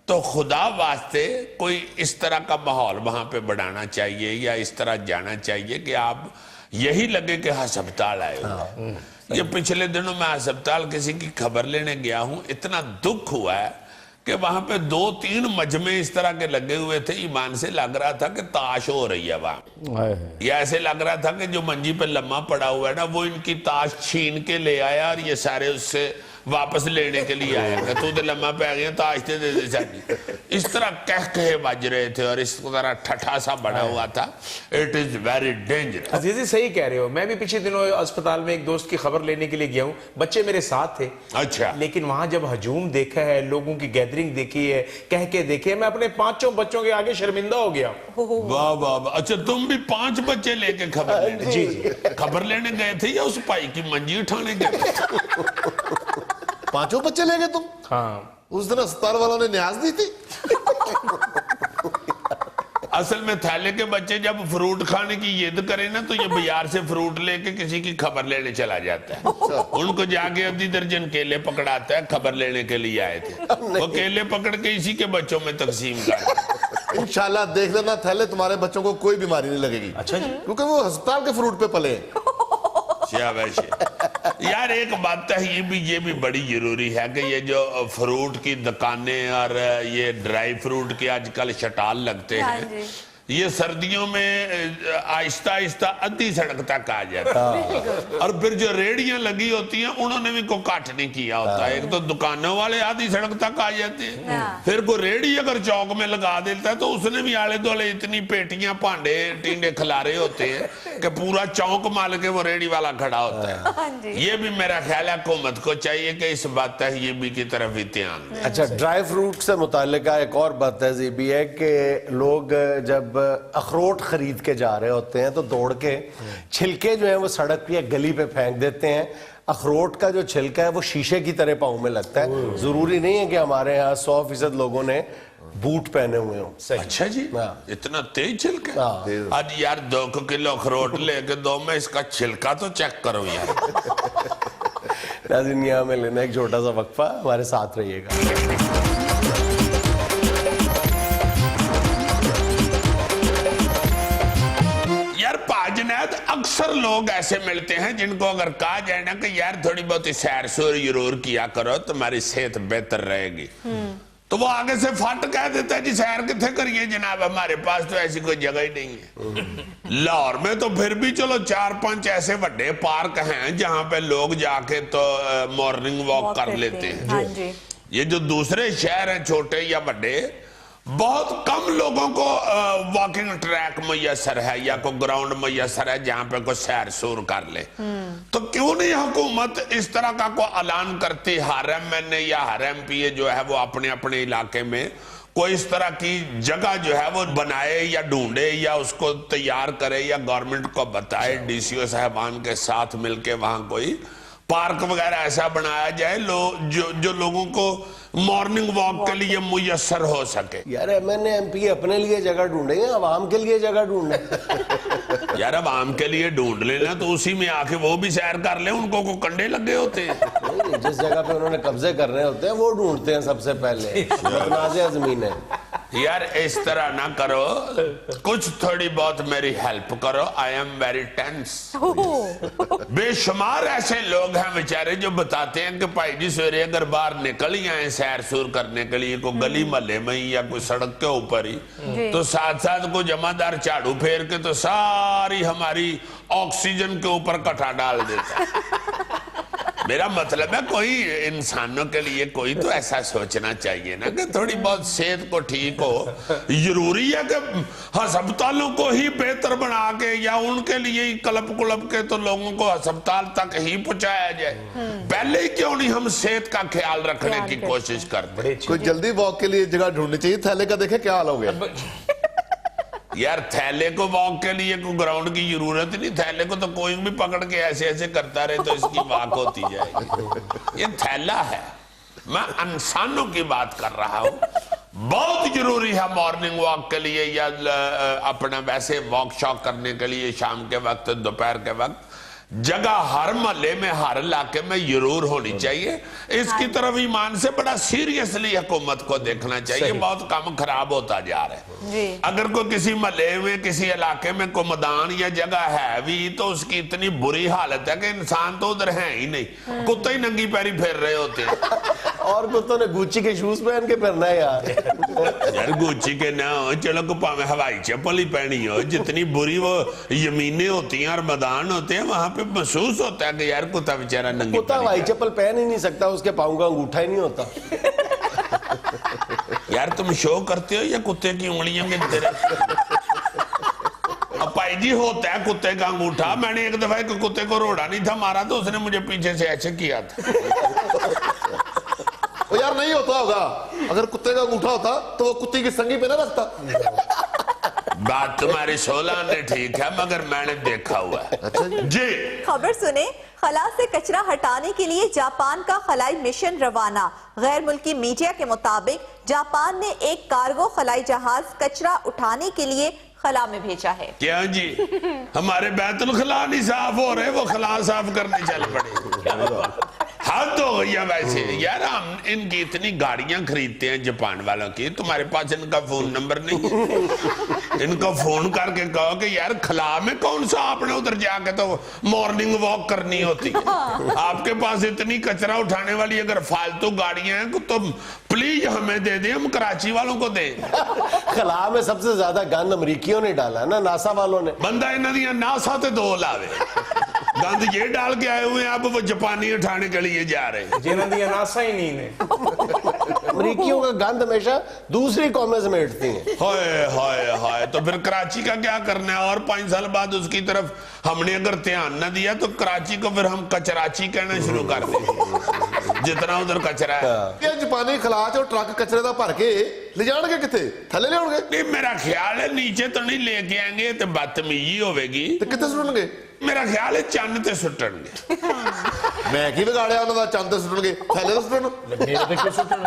तो खुदा वास्ते कोई इस तरह का माहौल वहां पे बढ़ाना चाहिए या इस तरह जाना चाहिए कि आप यही लगे कि अस्पताल आए हो। ये पिछले दिनों मैं अस्पताल किसी की खबर लेने गया हूं, इतना दुख हुआ है कि वहां पे 2-3 मजमे इस तरह के लगे हुए थे, ईमान से लग रहा था कि ताश हो रही है वहां। ये ऐसे लग रहा था कि जो मंजी पे लम्मा पड़ा हुआ है ना वो इनकी ताश छीन के ले आया और ये सारे उससे वापस लेने के लिए आया, तू तो लम्मा पे आ गया ताश दे दे साड़ी। इस तरह कह बज रहे थे और इस तरह ठठा सा बना हुआ था। It is very dangerous. अजीजी सही कह रहे हो, मैं भी पिछले दिनों अस्पताल में एक दोस्त की खबर लेने के लिए गया हूँ, बच्चे मेरे साथ थे। अच्छा, लेकिन वहां जब हजूम देखा है, लोगों की गैदरिंग देखी है, कह के देखे, मैं अपने 5 बच्चों के आगे शर्मिंदा हो गया। वाह वाह वाह। अच्छा, तुम भी 5 बच्चे लेके खबर लेने? जी, खबर लेने गए थे या उस भाई की मंजी उठाने गए? पांचों बच्चे ले गए तुम? हाँ, उस दिन अस्पताल वालों ने न्याज दी थी। असल में थैले के बच्चे जब फ्रूट खाने की जिद करें ना, तो ये बाजार से फ्रूट लेके किसी की खबर लेने चला जाता है। उनको जाके आधी दर्जन केले पकड़ाता है, खबर लेने के लिए आए थे। वो केले पकड़ के इसी के बच्चों में तकसीम कर। इंशाल्लाह देख लेना थैले, तुम्हारे बच्चों को कोई बीमारी नहीं लगेगी। अच्छा जी। क्योंकि वो अस्पताल के फ्रूट पे पले हैं। यार एक बात है, ये भी बड़ी जरूरी है कि ये जो फ्रूट की दुकानें और ये ड्राई फ्रूट के आजकल शटाल लगते हैं, ये सर्दियों में आहिस्ता आहिस्ता आधी सड़क तक आ जाता है। और फिर जो रेडियां लगी होती हैं उन्होंने भी कोई काट नहीं किया होता है। एक तो दुकानों वाले आधी सड़क तक आ जाते हैं, फिर कोई रेडी अगर चौक में लगा देता है तो उसने भी आले दुआले इतनी पेटियां भांडे टींडे खिलारे होते हैं कि पूरा चौक माल के वो रेडी वाला खड़ा होता है। ये भी मेरा ख्याल है हुकूमत को चाहिए कि इस बात तहजीबी की तरफ भी ध्यान दें। अच्छा, ड्राई फ्रूट से मुताल्लिक एक और बात तहजीबी है कि लोग जब अखरोट खरीद के जा रहे होते हैं तो दौड़ के छिलके जो है वो सड़क पे या गली पे फेंक देते हैं। अखरोट का जो छिलका है वो शीशे की तरह पाँव में लगता है। जरूरी नहीं है कि हमारे यहाँ 100% लोगों ने बूट पहने हुए हो। अच्छा जी, इतना तेज छिलका? आज यार 2 किलो अखरोट लेके दो, में इसका छिलका तो चेक करो यार। नाज़रीन, यहाँ में लेना एक छोटा सा वक्फा, हमारे साथ रहिएगा। अक्सर लोग ऐसे मिलते हैं जिनको अगर कहा जाए ना कि यार थोड़ी बहुत सैर सूर जरूर किया करो, तुम्हारी सेहत बेहतर रहेगी, तो वो आगे से फट कह देता है जी सैर कितने करिए जनाब, हमारे पास तो ऐसी कोई जगह ही नहीं है। लाहौर में तो फिर भी चलो 4-5 ऐसे बड़े पार्क हैं जहां पे लोग जाके तो मॉर्निंग वॉक कर लेते हैं। ये जो दूसरे शहर हैं छोटे या बड़े, बहुत कम लोगों को वॉकिंग ट्रैक मैसर है या कोई ग्राउंड मैसर है जहां पे कोई सैर सूर कर ले। तो क्यों नहीं हुकूमत इस तरह का कोई ऐलान करती, हर एमएनए या हर एमपीए जो है वो अपने अपने इलाके में कोई इस तरह की जगह जो है वो बनाए या ढूंढे या उसको तैयार करे या गवर्नमेंट को बताए, डीसीओ साहबान के साथ मिलके वहां कोई पार्क वगैरह ऐसा बनाया जाए जो लोगों को मॉर्निंग वॉक के लिए मुयस्सर हो सके। यार एमएनए एमपी अपने लिए जगह ढूंढे या आवाम के लिए जगह ढूंढे? यार आवाम के लिए ढूंढ लेना तो उसी में आके वो भी सैर कर ले, उनको को कंडे लगे होते हैं। नहीं, जिस जगह पे उन्होंने कब्जे करने होते हैं वो ढूंढते हैं सबसे पहले, मुतनाज़िया ज़मीन है। यार इस तरह ना करो, कुछ थोड़ी बहुत मेरी हेल्प करो। I am very tense. बेशुमार ऐसे लोग हैं बेचारे जो बताते हैं कि भाई जी सवेरे अगर बाहर निकल ही आए सैर सूर करने के लिए, कोई गली मोहल्ले में ही या कोई सड़क के ऊपर ही, तो साथ साथ को जमादार झाड़ू फेर के तो सारी हमारी ऑक्सीजन के ऊपर कटा डाल देता है। मेरा मतलब है कोई इंसानों के लिए कोई तो ऐसा सोचना चाहिए ना कि थोड़ी बहुत सेहत को ठीक हो। जरूरी है कि अस्पतालों को ही बेहतर बना के या उनके लिए ही कलप कुलप के तो लोगों को अस्पताल तक ही पहुंचाया जाए। पहले ही क्यों नहीं हम सेहत का ख्याल रखने की कोशिश करते? कोई जल्दी वॉक के लिए जगह ढूंढनी चाहिए। थैले का देखे क्या हाल हो गया। यार थैले को वॉक के लिए कोई ग्राउंड की जरूरत नहीं, थैले को तो कोई भी पकड़ के ऐसे ऐसे करता रहे तो इसकी वॉक होती जाएगी। ये थैला है, मैं इंसानों की बात कर रहा हूं। बहुत जरूरी है मॉर्निंग वॉक के लिए या अपना वैसे वॉक शॉक करने के लिए शाम के वक्त, दोपहर के वक्त जगह हर मोहल्ले में, हर इलाके में जरूर होनी चाहिए। इसकी तरफ ईमान से बड़ा सीरियसली हुकूमत को देखना चाहिए। बहुत काम खराब होता जा रहा है। अगर कोई किसी मोहल्ले में, किसी इलाके में कोई मैदान या जगह है भी तो उसकी इतनी बुरी हालत है कि इंसान तो उधर है ही नहीं, कुत्ते ही नंगी पैरी फिर रहे होते हैं। और कुत्तों ने गुच्ची के शूज पहन के फिरना है यार। यार गुच्ची के ना हो, चलो को पावे हवाई चप्पल ही पहनी हो, जितनी बुरी वो जमीनें होती हैं और मैदान होते हैं वहां पे महसूस होता है कि यार कुत्ता बेचारा नंगी। कुत्ता हवाई चप्पल पहन ही नहीं सकता, उसके पाँव का अंगूठा ही नहीं होता। यार तुम शो करते हो या कुत्ते की उंगलियां गिनते रहते? भाई जी होता है कुत्ते का अंगूठा। मैंने एक दफा एक कुत्ते को रोड़ा नहीं था मारा तो उसने मुझे पीछे से ऐसे किया था। तो यार नहीं होता होगा, अगर कुत्ते का अंगूठा होता तो वो कुत्ते की संगी पे ना रखता। बात तुम्हारी 16 ने ठीक है मगर मैंने देखा हुआ है। अच्छा जी खबर सुने, خلا سے کچرا ہٹانے کے لیے جاپان کا خلائی مشن روانہ. غیر ملکی میڈیا کے مطابق جاپان نے ایک کارگو خلائی جہاز کچرا اٹھانے کے لیے خلا میں بھیجا ہے. کیا جی ہمارے بیت الخلا نہیں صاف ہو رہے, وہ خلا صاف کرنے چل پڑے. حد ہو گئی ہے ویسے یار, ہم ان کی اتنی گاڑیاں خریدتے ہیں جاپان والوں کی, تمہارے پاس ان کا فون نمبر نہیں ہے؟ ان کو فون کر کے کہو کہ یار خلا میں کون سا آپ نے ادھر جا کے تو مارننگ واک کرنی ہوتی ہے, آپ کے پاس اتنی کچرا اٹھانے والی اگر فالتو گاڑیاں ہیں تو پلیز ہمیں دے دیں, ہم کراچی والوں کو دیں. خلا میں سب سے زیادہ گند امریکیوں نے ڈالا نا, ناسا والوں نے. بندہ انہوں دیا ناسا تے 2 لاوے, گند یہ ڈال کے آئے ہوئے ہیں, اب وہ جاپانی اٹھانے کے لیے جا رہے ہیں. جنہوں دیا ناسا ہی نہیں نے. امریکیوں کا گند ہمیشہ دوسری قومیں سمیٹتی ہیں. ہائے ہائے ہائے, تو پھر کراچی کا کیا کرنا ہے؟ اور 5 سال بعد اس کی طرف ہم نے اگر دھیان نہ دیا تو کراچی کو پھر ہم کچراچی کہنا شروع کر دیں, جتنا ادھر کچرا ہے. یہ جاپانی خلا چ ٹرک کچرے دا بھر کے لے جان گے کتے تھلے لے گے؟ نہیں, میرا خیال ہے نیچے تو نہیں لے کے آئیں گے, تو بدتمیزی ہوے گی. تو کتے سٹن گے؟ میرا خیال ہے چند تے سٹن گے. میں کی بگاڑیا انہوں دا, چند تے سٹن گے, تھلے تے سٹن. میرے تو کیوں سٹن,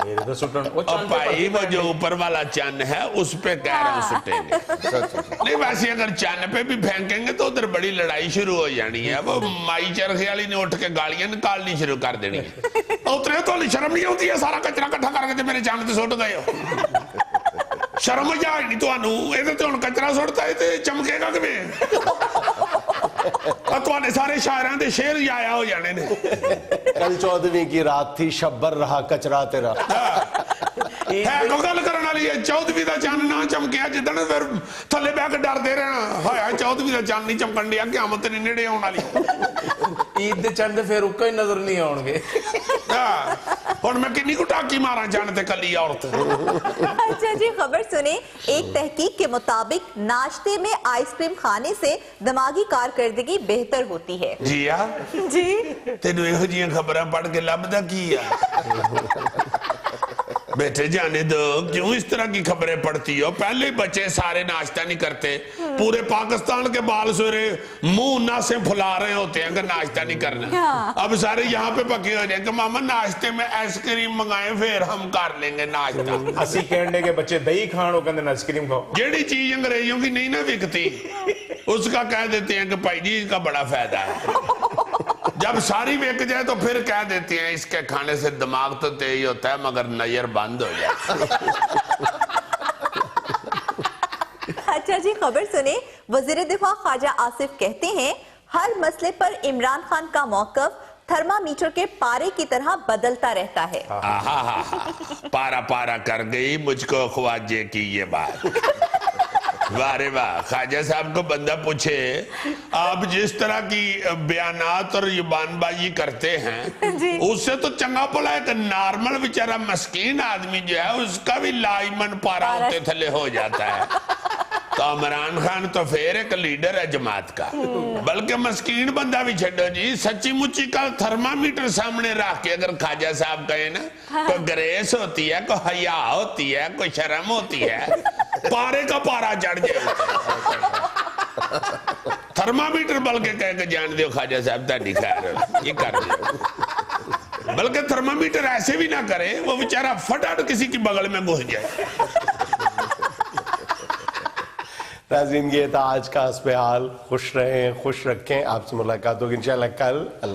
میرے تو سٹن. اور بھائی وہ جو اوپر والا چند ہے اس پہ کہہ رہا ہوں سٹیں گے. نہیں ویسے اگر چند پہ بھی پھینکیں گے تو ادھر بڑی لڑائی شروع ہو جانی ہے. وہ مائی چرخی والی نے اٹھ کے گالیاں نکالنی شروع کر دینی ہے. اترے تو شرم نہیں ہوتی ہے, سارا کچرا کٹھا کر کے میرے چند تے سٹ گئے ہو. شرم جائے نہیں تو انہوں ایدھے تو ان کچرا سڑتا ہے تو چمکے گا کبھی. تو انہیں سارے شاعران دے شیر جایا ہو جانے نے. کل 14ویں کی رات تھی, شبر رہا کچرا تیرا. ہے کو گل کرنا لیے 14ویں دا چاند نہ چمکیا جدن پھر تھلے بے کے ڈر دے رہنا. ہایا 14ویں دا چاند نہیں چمکن دیا, قیامت نہیں نیڑے ہونا لی. عید دے چند پھر رکا ہی نظر نہیں آؤں گے. اور میں کنی کو ٹاکی مارا چاند تے کلی عورت. اچھا جی, خبر سنیں. ایک تحقیق کے مطابق ناشتے میں آئس کریم کھانے سے دماغی کارکردگی بہتر ہوتی ہے. جی ہاں جی, تینوں ایہو جیاں خبراں پڑھ کے لبدا کیا بیٹے جانے دو, کیوں اس طرح کی خبریں پڑھتی ہو؟ پہلے بچے سارے ناشتہ نہیں کرتے, پورے پاکستان کے بال سویرے منہ ناسیں پھلا رہے ہوتے ہیں کہ ناشتہ نہیں کرنا. اب سارے یہاں پہ پکے ہو جائیں کہ ماما ناشتے میں آئس کریم منگائیں پھر ہم کر لیں گے ناشتہ. اسی کہنے کے بچے دہی کھانو کہندے آئس کریم کھاؤ. جیڑی چیز انگریزوں کی نہیں نہ بکتی اس کا کہہ دیتے ہیں کہ بھائی جی اس کا بڑا فائدہ ہے. جب ساری بک جائے تو پھر کہہ دیتے ہیں اس کے کھانے سے دماغ تو تیز ہوتا ہے مگر نظر بند ہو جائے. اچھا جی, خبر سنیں. وزیر دفاع خواجہ آصف کہتے ہیں ہر مسئلے پر عمران خان کا موقف تھرمامیٹر کے پارے کی طرح بدلتا رہتا ہے. پارا پارا کر گئی مجھ کو خواجے کی یہ بات. وارے واہ, خواجہ صاحب کو بندہ پوچھے آپ جس طرح کی بیانات اور یبان بازی کرتے ہیں اس سے تو چنگا پڑا ہے کہ نارمل بیچارہ مسکین آدمی جو ہے اس کا بھی لائمن پارا ہوتے تھلے ہو جاتا ہے. تو عمران خان تو پھر ایک لیڈر ہے جماعت کا, بلکہ مسکین بندہ بھی چھڑو جی. سچی مچی کا تھرمامیٹر سامنے رکھ کے اگر خواجہ صاحب کہے نا, کوئی گریس ہوتی ہے, کوئی حیا ہوتی ہے, کوئی شرم ہوتی ہے, پارے کا پارا چڑھ جائے. تھرمامیٹر بلکہ کہہ کہ جان دیو خواجہ صاحب تاڑی خیر یہ کر دیو. بلکہ تھرمامیٹر ایسے بھی نہ کرے, وہ بیچارہ فٹاٹ کسی کی بغل میں گھس جائے. ناظرین, یہ تھا آج کا حسب حال. خوش رہیں, خوش رکھیں. آپ سے ملاقات ہوگی انشاءاللہ کل. اللہ